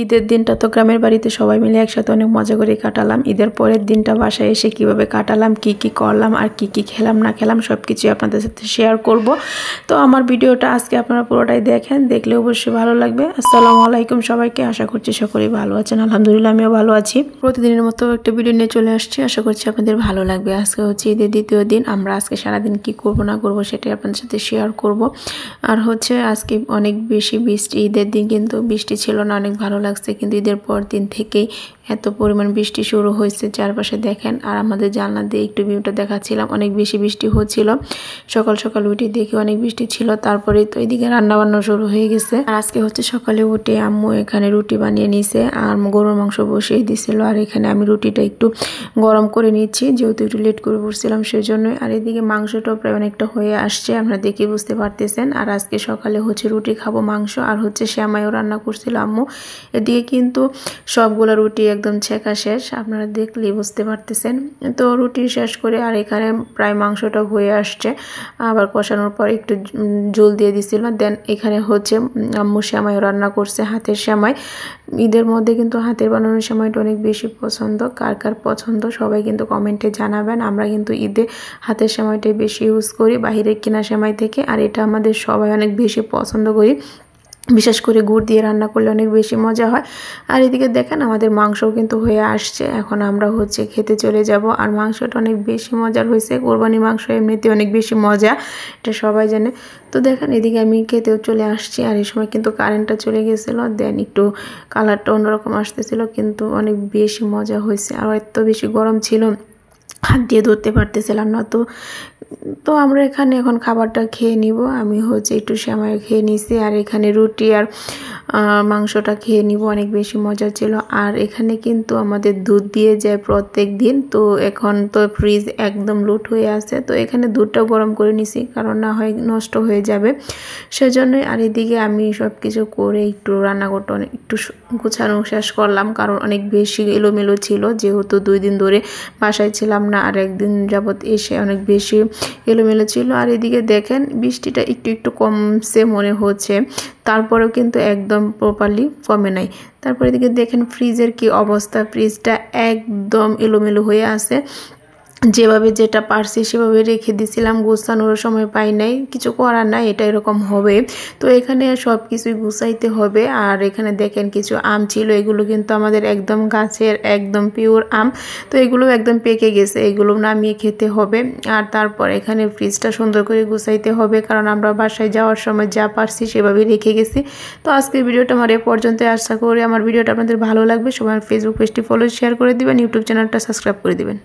ঈদের দিনটা তো গ্রামের বাড়িতে সবাই মিলে একসাথে অনেক মজা করে কাটালাম। ঈদের পরের দিনটা বাসায় এসে কিভাবে কাটালাম, কি কি করলাম আর কি কি খেলাম না খেলাম সব কিছুই আপনাদের সাথে শেয়ার করব। তো আমার ভিডিওটা আজকে আপনারা পুরোটাই দেখেন, দেখলে অবশ্যই ভালো লাগবে। আসসালামু আলাইকুম সবাইকে, আশা করছি সকলেই ভালো আছেন। আলহামদুলিল্লাহ আমিও ভালো আছি। প্রতিদিনের মতো একটা ভিডিও নিয়ে চলে আসছি, আশা করছি আপনাদের ভালো লাগবে। আজকে হচ্ছে ঈদের দ্বিতীয় দিন। আমরা আজকে সারাদিন কি করব না করব সেটাই আপনাদের সাথে শেয়ার করব। আর হচ্ছে আজকে অনেক বেশি বৃষ্টি, ঈদের দিন কিন্তু বৃষ্টি ছিল না, অনেক ভালো লাগছে। কিন্তু ঈদের পর দিন থেকেই এত পরিমাণ বৃষ্টি শুরু হয়েছে, চারপাশে দেখেন। আর আমাদের জানলা দিয়ে একটু ভিউটা দেখাচ্ছিলাম, অনেক বেশি বৃষ্টি হচ্ছিল। সকাল সকাল উঠে দেখি অনেক বৃষ্টি ছিল, তারপরে তো এদিকে রান্না বান্না শুরু হয়ে গেছে। আর আজকে হচ্ছে সকালে উঠে আম্মু এখানে রুটি বানিয়ে নিছে আর গরুর মাংস বসিয়ে দিছিল। আর এখানে আমি রুটিটা একটু গরম করে নিচ্ছি, যেহেতু একটু লেট করে পড়ছিলাম সেজন্যই। আর এদিকে মাংসটাও প্রায় অনেকটা হয়ে আসছে, আপনারা দেখে বুঝতে পারতেছেন। আর আজকে সকালে হচ্ছে রুটি খাবো, মাংস আর হচ্ছে শ্যামাইও রান্না করছিল আম্মু। এদিকে কিন্তু সবগুলো রুটি একদম ছেঁকা শেষ, আপনারা দেখলেই বুঝতে পারতেছেন। তো রুটি শেষ করে আর এখানে প্রায় মাংসটা হয়ে আসছে, আবার কষানোর পর একটু ঝোল দিয়ে দিছিল। দেন এখানে হচ্ছে আম্মু শ্যামাইও রান্না করছে, হাতের শ্যামাই। ঈদের মধ্যে কিন্তু হাতের বানানোর শ্যামাইটা অনেক বেশি পছন্দ। কার কার পছন্দ সবাই কিন্তু কমেন্টে জানাবেন। আমরা কিন্তু ঈদে হাতের শ্যামাইটাই বেশি ইউজ করি বাইরে কেনা শ্যামাই থেকে। আর এটা আমাদের সবাই অনেক বেশি পছন্দ করি, বিশেষ করে গুড় দিয়ে রান্না করলে অনেক বেশি মজা হয়। আর এদিকে দেখেন আমাদের মাংসও কিন্তু হয়ে আসছে, এখন আমরা হচ্ছে খেতে চলে যাব। আর মাংসটা অনেক বেশি মজার হয়েছে, কোরবানির মাংস এমনিতে অনেক বেশি মজা, এটা সবাই জানে। তো দেখেন এদিকে আমি খেতেও চলে আসছি। আর এই সময় কিন্তু কারেন্টটা চলে গেছিলো, দেন একটু কালারটা অন্যরকম আসতেছিল, কিন্তু অনেক বেশি মজা হয়েছে। আর এত বেশি গরম ছিল, হাত দিয়ে ধরতে পারতেছিলাম না। তো আমরা এখানে এখন খাবারটা খেয়ে নিব। আমি হচ্ছে একটু সেমাই খেয়ে নিছি, আর এখানে রুটি আর মাংসটা খেয়ে নিব, অনেক বেশি মজা ছিল। আর এখানে কিন্তু আমাদের দুধ দিয়ে যায় প্রত্যেক দিন, তো এখন তো ফ্রিজ একদম লুট হয়ে আছে। তো এখানে দুধটা গরম করে নিছি, কারণ না হয় নষ্ট হয়ে যাবে সেজন্যই। আর এদিকে আমি সব কিছু করে একটু রান্না করতে একটু গুছানো শেষ করলাম, কারণ অনেক বেশি এলোমেলো ছিল, যেহেতু 2 দিন ধরে বাসায় ছিলাম না। আর একদিন যাবৎ এসে অনেক বেশি এলোমেলো ছিল। আর এদিকে দেখেন বৃষ্টিটা একটু একটু কমছে মনে হচ্ছে, তারপরেও কিন্তু একদম প্রপারলি কমে নাই। তারপরে এদিকে দেখেন ফ্রিজের কি অবস্থা, ফ্রিজটা একদম এলোমেলো হয়ে আছে। যেভাবে যেটা পারছি সেভাবে রেখে দিছিলাম, গুছানোর সময় পাই নাই, কিছু করার নাই, এটা এরকম হবে। তো এখানে সব কিছুই গুছাইতে হবে। আর এখানে দেখেন কিছু আম ছিল, এগুলো কিন্তু আমাদের একদম গাছের একদম পিওর আম, তো এগুলো একদম পেকে গেছে, এগুলো নামিয়ে খেতে হবে। আর তারপর এখানে ফ্রিজটা সুন্দর করে গুছাইতে হবে, কারণ আমরা বাসায় যাওয়ার সময় যা পারছি সেভাবে রেখে গেছি। তো আজকের ভিডিওটা আমার এ পর্যন্ত, আশা করি আমার ভিডিওটা আপনাদের ভালো লাগবে। সবাই ফেসবুক পেজটি ফলো শেয়ার করে দিবেন, ইউটিউব চ্যানেলটা সাবস্ক্রাইব করে দিবেন।